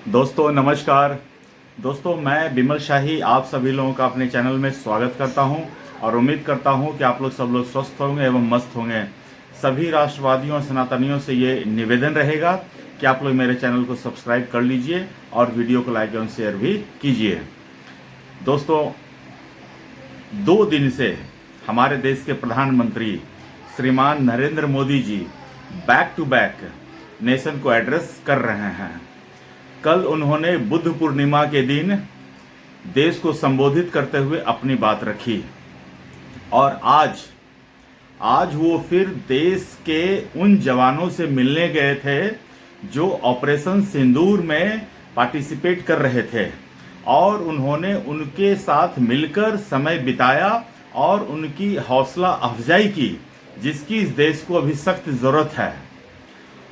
दोस्तों नमस्कार। दोस्तों मैं बिमल शाही आप सभी लोगों का अपने चैनल में स्वागत करता हूं और उम्मीद करता हूं कि आप लोग सब लोग स्वस्थ होंगे एवं मस्त होंगे। सभी राष्ट्रवादियों और सनातनियों से ये निवेदन रहेगा कि आप लोग मेरे चैनल को सब्सक्राइब कर लीजिए और वीडियो को लाइक एवं शेयर भी कीजिए। दोस्तों 2 दिन से हमारे देश के प्रधानमंत्री श्रीमान Narendra Modi ji back to back nation को एड्रेस कर रहे हैं। कल उन्होंने बुद्ध पूर्णिमा के दिन देश को संबोधित करते हुए अपनी बात रखी और आज वो फिर देश के उन जवानों से मिलने गए थे जो ऑपरेशन सिंदूर में पार्टिसिपेट कर रहे थे और उन्होंने उनके साथ मिलकर समय बिताया और उनकी हौसला अफजाई की, जिसकी इस देश को अभी सख्त जरूरत है।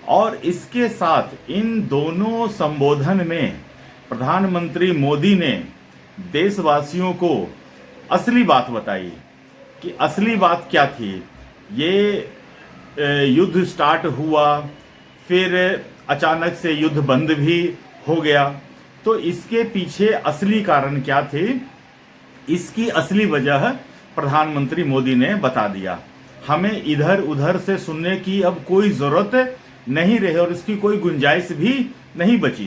और इसके साथ इन दोनों संबोधन में प्रधानमंत्री मोदी ने देशवासियों को असली बात बताई कि असली बात क्या थी। ये युद्ध स्टार्ट हुआ, फिर अचानक से युद्ध बंद भी हो गया, तो इसके पीछे असली कारण क्या थे, इसकी असली वजह प्रधानमंत्री मोदी ने बता दिया। हमें इधर उधर से सुनने की अब कोई जरूरत नहीं रहे और इसकी कोई गुंजाइश भी नहीं बची,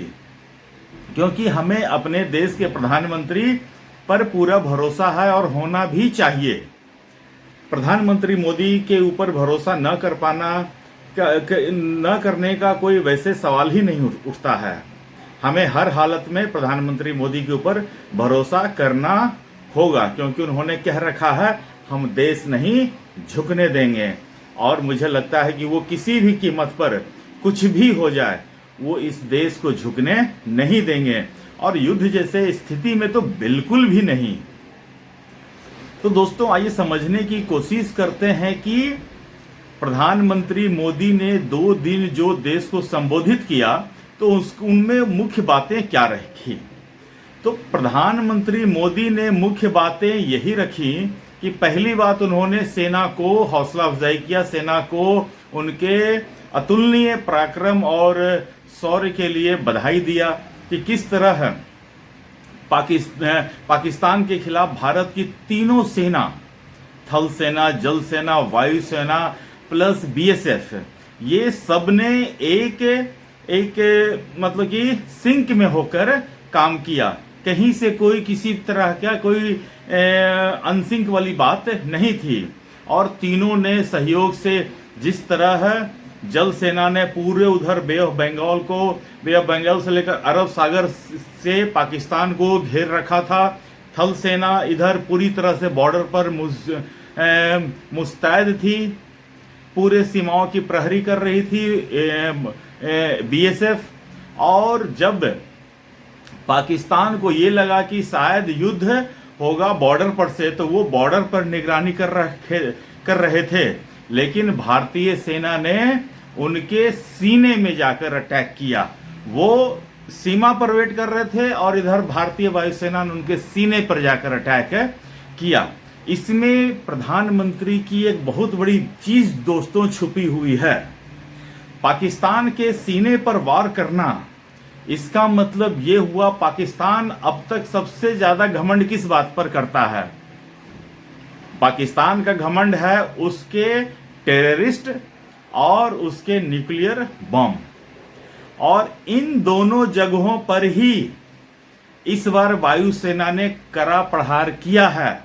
क्योंकि हमें अपने देश के प्रधानमंत्री पर पूरा भरोसा है और होना भी चाहिए। प्रधानमंत्री मोदी के ऊपर भरोसा न कर पाना न करने का कोई वैसे सवाल ही नहीं उठता है। हमें हर हालत में प्रधानमंत्री मोदी के ऊपर भरोसा करना होगा, क्योंकि उन्होंने कह रखा है हम देश नहीं झुकने देंगे। और मुझे लगता है कि वो किसी भी कीमत पर कुछ भी हो जाए वो इस देश को झुकने नहीं देंगे, और युद्ध जैसे स्थिति में तो बिल्कुल भी नहीं। तो दोस्तों आइए समझने की कोशिश करते हैं कि प्रधानमंत्री मोदी ने 2 दिन जो देश को संबोधित किया तो उनमें मुख्य बातें क्या रखी। तो प्रधानमंत्री मोदी ने मुख्य बातें यही रखी कि पहली बात उन्होंने सेना को हौसला अफजाई किया, सेना को उनके अतुलनीय पराक्रम और शौर्य के लिए बधाई दिया कि किस तरह पाकिस्तान के खिलाफ भारत की तीनों सेना, थल सेना, जल सेना, वायु सेना प्लस बीएसएफ, ये सब ने एक मतलब कि सिंक में होकर काम किया। कहीं से कोई किसी तरह का कोई अनसिंक वाली बात नहीं थी। और तीनों ने सहयोग से, जिस तरह जल सेना ने पूरे उधर बे ऑफ बंगाल से लेकर अरब सागर से पाकिस्तान को घेर रखा था, थल सेना इधर पूरी तरह से बॉर्डर पर मुस्तैद थी, पूरे सीमाओं की प्रहरी कर रही थी बीएसएफ। और जब पाकिस्तान को ये लगा कि शायद युद्ध होगा बॉर्डर पर से, तो वो बॉर्डर पर निगरानी कर रहे थे, लेकिन भारतीय सेना ने उनके सीने में जाकर अटैक किया। वो सीमा पर वेट कर रहे थे और इधर भारतीय वायुसेना ने उनके सीने पर जाकर अटैक किया। इसमें प्रधानमंत्री की एक बहुत बड़ी चीज दोस्तों छुपी हुई है। पाकिस्तान के सीने पर वार करना, इसका मतलब ये हुआ पाकिस्तान अब तक सबसे ज्यादा घमंड किस बात पर करता है। पाकिस्तान का घमंड है उसके टेररिस्ट और उसके न्यूक्लियर बम, और इन दोनों जगहों पर ही इस बार वायुसेना ने कड़ा प्रहार किया है।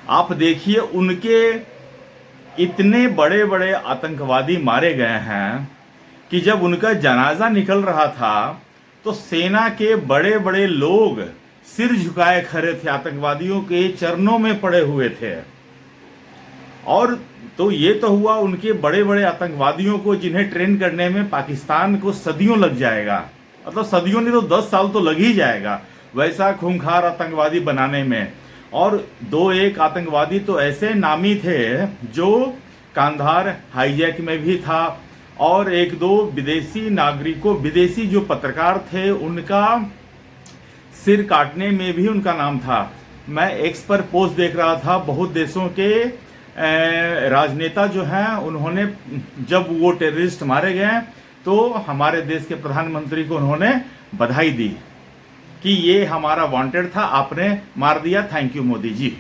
आप देखिए उनके इतने बड़े बड़े आतंकवादी मारे गए हैं कि जब उनका जनाजा निकल रहा था तो सेना के बड़े बड़े लोग सिर झुकाए खड़े थे, आतंकवादियों के चरणों में पड़े हुए थे। और तो ये तो हुआ उनके बड़े बड़े आतंकवादियों को, जिन्हें ट्रेन करने में पाकिस्तान को सदियों लग जाएगा, मतलब सदियों नहीं तो 10 साल तो लग ही जाएगा वैसा खूंखार आतंकवादी बनाने में। और 2-1 आतंकवादी तो ऐसे नामी थे जो कांधार हाईजैक में भी था, और 1-2 विदेशी नागरिकों, विदेशी जो पत्रकार थे उनका सिर काटने में भी उनका नाम था। मैं एक्स पर पोस्ट देख रहा था, बहुत देशों के राजनेता जो हैं उन्होंने, जब वो टेररिस्ट मारे गए तो हमारे देश के प्रधानमंत्री को उन्होंने बधाई दी कि ये हमारा वांटेड था, आपने मार दिया, थैंक यू मोदी जी।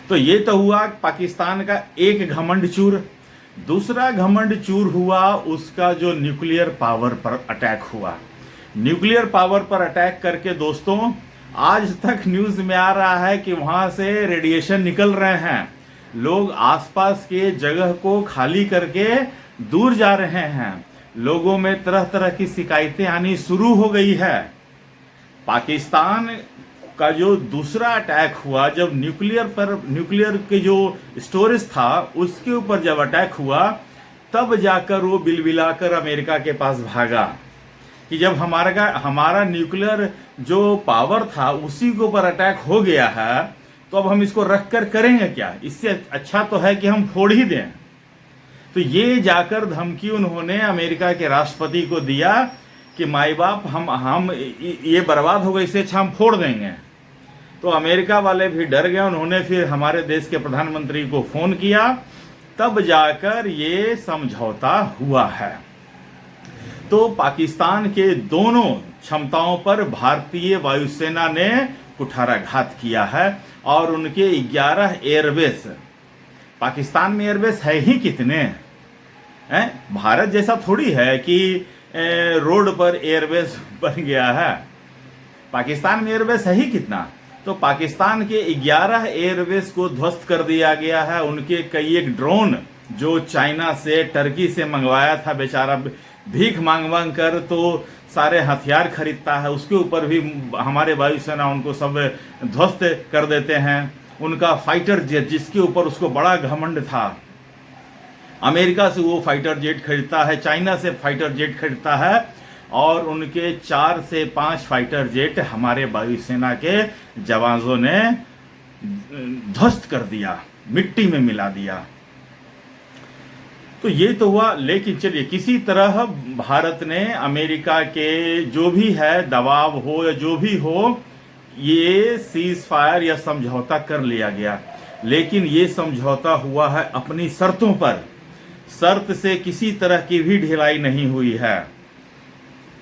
तो ये तो हुआ पाकिस्तान का एक घमंड चूर। दूसरा घमंड चूर हुआ उसका जो न्यूक्लियर पावर पर अटैक हुआ। न्यूक्लियर पावर पर अटैक करके दोस्तों आज तक न्यूज में आ रहा है कि वहां से रेडिएशन निकल रहे हैं, लोग आसपास के जगह को खाली करके दूर जा रहे हैं, लोगों में तरह तरह की शिकायतें आनी शुरू हो गई है। पाकिस्तान का जो दूसरा अटैक हुआ, जब न्यूक्लियर के जो स्टोरेज था उसके ऊपर जब अटैक हुआ, तब जाकर वो बिलबिलाकर अमेरिका के पास भागा कि जब हमारा न्यूक्लियर जो पावर था उसी के ऊपर अटैक हो गया है, तो अब हम इसको रख कर करेंगे क्या, इससे अच्छा तो है कि हम फोड़ ही दें। तो ये जाकर धमकी उन्होंने अमेरिका के राष्ट्रपति को दिया कि माई बाप हम ये बर्बाद हो गए, इससे अच्छा हम फोड़ देंगे। तो अमेरिका वाले भी डर गए, उन्होंने फिर हमारे देश के प्रधानमंत्री को फोन किया, तब जाकर ये समझौता हुआ है। तो पाकिस्तान के दोनों क्षमताओं पर भारतीय वायुसेना ने कुठाराघात किया है और उनके 11 एयरबेस, पाकिस्तान में एयरबेस है ही कितने हैं, भारत जैसा थोड़ी है कि रोड पर एयरबेस बन गया है, पाकिस्तान में एयरबेस है ही कितना। तो पाकिस्तान के 11 एयरबेस को ध्वस्त कर दिया गया है। उनके कई एक ड्रोन जो चाइना से, टर्की से मंगवाया था, बेचारा भीख मांग मांग कर तो सारे हथियार खरीदता है, उसके ऊपर भी हमारे वायुसेना उनको सब ध्वस्त कर देते हैं। उनका फाइटर जेट जिसके ऊपर उसको बड़ा घमंड था, अमेरिका से वो फाइटर जेट खरीदता है, चाइना से फाइटर जेट खरीदता है, और उनके 4 से 5 फाइटर जेट हमारे वायुसेना के जवानों ने ध्वस्त कर दिया, मिट्टी में मिला दिया। तो ये तो हुआ, लेकिन चलिए किसी तरह भारत ने अमेरिका के जो भी है दबाव हो या जो भी हो, ये सीज फायर या समझौता कर लिया गया। लेकिन ये समझौता हुआ है अपनी शर्तों पर, शर्त से किसी तरह की भी ढिलाई नहीं हुई है।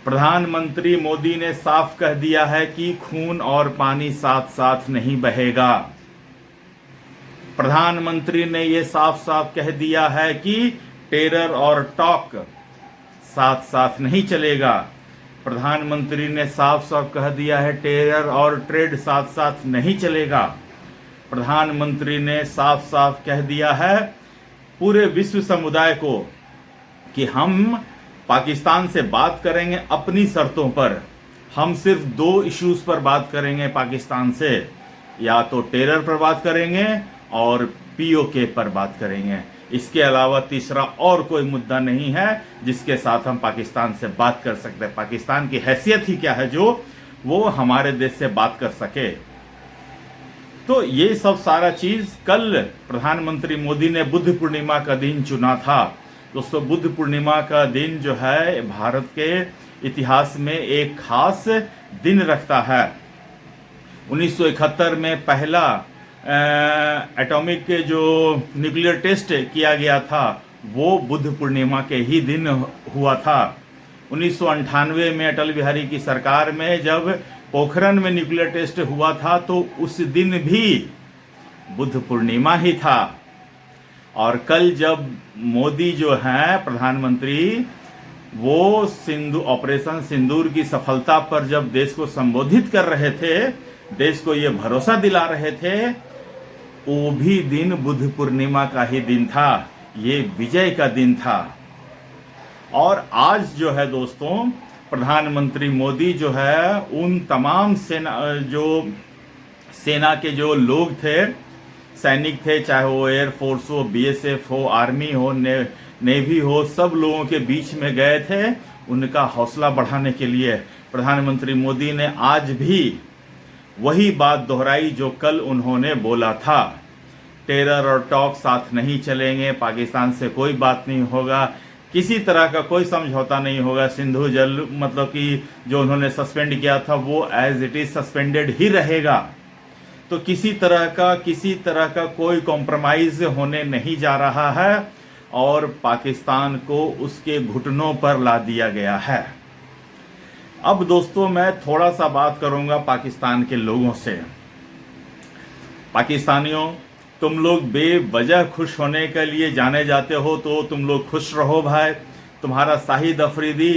प्रधानमंत्री मोदी ने साफ कह दिया है कि खून और पानी साथ साथ नहीं बहेगा। प्रधानमंत्री ने यह साफ साफ कह दिया है कि टेरर और टॉक साथ साथ नहीं चलेगा। प्रधानमंत्री ने साफ साफ कह दिया है टेरर और ट्रेड साथ साथ नहीं चलेगा। प्रधानमंत्री ने साफ साफ कह दिया है पूरे विश्व समुदाय को कि हम पाकिस्तान से बात करेंगे अपनी शर्तों पर। हम सिर्फ 2 इश्यूज पर बात करेंगे पाकिस्तान से, या तो टेरर पर बात करेंगे और पीओके पर बात करेंगे। इसके अलावा तीसरा और कोई मुद्दा नहीं है जिसके साथ हम पाकिस्तान से बात कर सकते हैं। पाकिस्तान की हैसियत ही क्या है जो वो हमारे देश से बात कर सके। तो ये सब सारा चीज कल प्रधानमंत्री मोदी ने बुद्ध पूर्णिमा का दिन चुना था। दोस्तों, बुद्ध पूर्णिमा का दिन जो है भारत के इतिहास में एक खास दिन रखता है। 1971 में पहला एटॉमिक जो न्यूक्लियर टेस्ट किया गया था वो बुद्ध पूर्णिमा के ही दिन हुआ था। 1998 में अटल बिहारी की सरकार में जब पोखरण में न्यूक्लियर टेस्ट हुआ था तो उस दिन भी बुद्ध पूर्णिमा ही था। और कल जब मोदी जो है प्रधानमंत्री, वो ऑपरेशन सिंदूर की सफलता पर जब देश को संबोधित कर रहे थे, देश को ये भरोसा दिला रहे थे, वो भी दिन बुद्ध पूर्णिमा का ही दिन था, ये विजय का दिन था। और आज जो है दोस्तों प्रधानमंत्री मोदी जो है उन तमाम सेना के जो लोग थे, सैनिक थे, चाहे वो एयरफोर्स हो, बीएसएफ हो, आर्मी हो, नेवी हो, सब लोगों के बीच में गए थे उनका हौसला बढ़ाने के लिए। प्रधानमंत्री मोदी ने आज भी वही बात दोहराई जो कल उन्होंने बोला था, टेरर और टॉक साथ नहीं चलेंगे, पाकिस्तान से कोई बात नहीं होगा, किसी तरह का कोई समझौता नहीं होगा, सिंधु जल मतलब कि जो उन्होंने सस्पेंड किया था वो एज इट इज सस्पेंडेड ही रहेगा। तो किसी तरह का कोई कॉम्प्रोमाइज होने नहीं जा रहा है। और पाकिस्तान को उसके घुटनों पर ला दिया गया है। अब दोस्तों मैं थोड़ा सा बात करूंगा पाकिस्तान के लोगों से। पाकिस्तानियों, तुम लोग बेवजह खुश होने के लिए जाने जाते हो, तो तुम लोग खुश रहो भाई। तुम्हारा शाहिद अफरीदी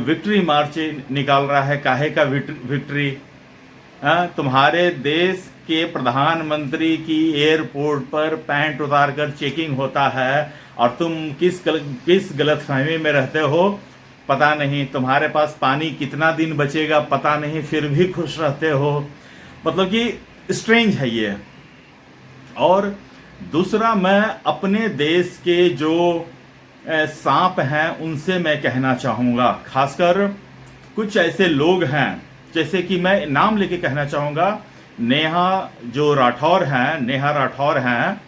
विक्ट्री मार्च निकाल रहा है, काहे का विक्ट्री? तुम्हारे देश के प्रधानमंत्री की एयरपोर्ट पर पैंट उतार कर चेकिंग होता है और तुम किस गलतफहमी में रहते हो पता नहीं। तुम्हारे पास पानी कितना दिन बचेगा पता नहीं, फिर भी खुश रहते हो। मतलब कि स्ट्रेंज है ये। और दूसरा, मैं अपने देश के जो सांप हैं उनसे मैं कहना चाहूँगा, खासकर कुछ ऐसे लोग हैं, जैसे कि मैं नाम लेके कहना चाहूँगा, नेहा राठौर हैं,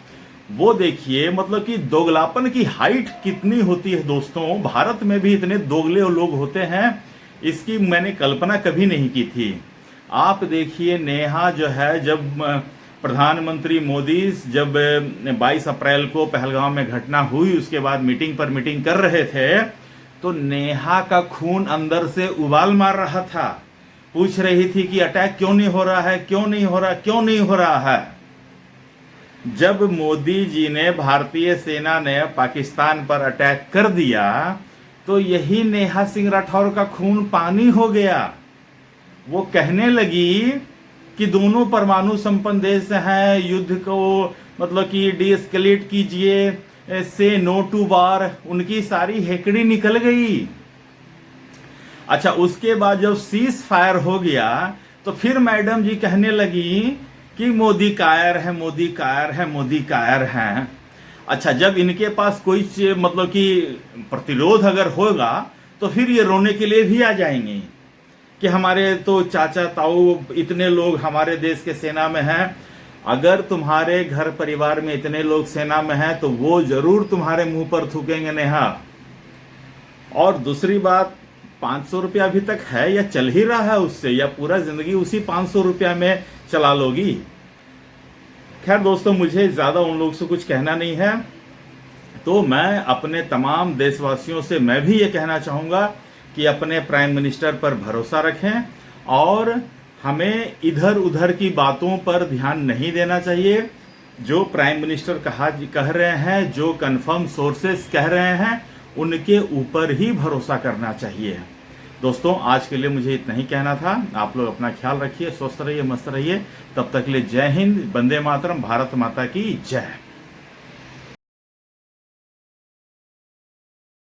वो देखिए मतलब कि दोगलापन की हाइट कितनी होती है दोस्तों। भारत में भी इतने दोगले लोग होते हैं, इसकी मैंने कल्पना कभी नहीं की थी। आप देखिए, नेहा जो है, जब प्रधानमंत्री मोदी जब 22 अप्रैल को पहलगाम में घटना हुई, उसके बाद मीटिंग पर मीटिंग कर रहे थे, तो नेहा का खून अंदर से उबाल मार रहा था। पूछ रही थी कि अटैक क्यों नहीं हो रहा है, क्यों नहीं हो रहा है। जब मोदी जी ने, भारतीय सेना ने पाकिस्तान पर अटैक कर दिया, तो यही नेहा सिंह राठौर का खून पानी हो गया। वो कहने लगी कि दोनों परमाणु संपन्न देश हैं, युद्ध को मतलब कि डीएस्केलेट कीजिए, से नो टू वार। उनकी सारी हेकड़ी निकल गई। अच्छा, उसके बाद जब सीज फायर हो गया, तो फिर मैडम जी कहने लगी कि मोदी कायर है। अच्छा, जब इनके पास कोई मतलब कि प्रतिरोध अगर होगा, तो फिर ये रोने के लिए भी आ जाएंगे कि हमारे तो चाचा ताऊ इतने लोग हमारे देश के सेना में हैं। अगर तुम्हारे घर परिवार में इतने लोग सेना में हैं, तो वो जरूर तुम्हारे मुंह पर थूकेंगे नेहा। और दूसरी बात, 500 रुपया अभी तक है या चल ही रहा है उससे, या पूरा जिंदगी उसी 500 रुपया में चला लोगी? खैर दोस्तों, मुझे ज्यादा उन लोगों से कुछ कहना नहीं है। तो मैं अपने तमाम देशवासियों से मैं भी ये कहना चाहूंगा कि अपने प्राइम मिनिस्टर पर भरोसा रखें और हमें इधर उधर की बातों पर ध्यान नहीं देना चाहिए। जो प्राइम मिनिस्टर कह रहे हैं, जो कंफर्म सोर्सेस कह रहे हैं, उनके ऊपर ही भरोसा करना चाहिए। दोस्तों, आज के लिए मुझे इतना ही कहना था। आप लोग अपना ख्याल रखिए, स्वस्थ रहिए, मस्त रहिए। तब तक के लिए जय हिंद, वंदे मातरम, भारत माता की जय।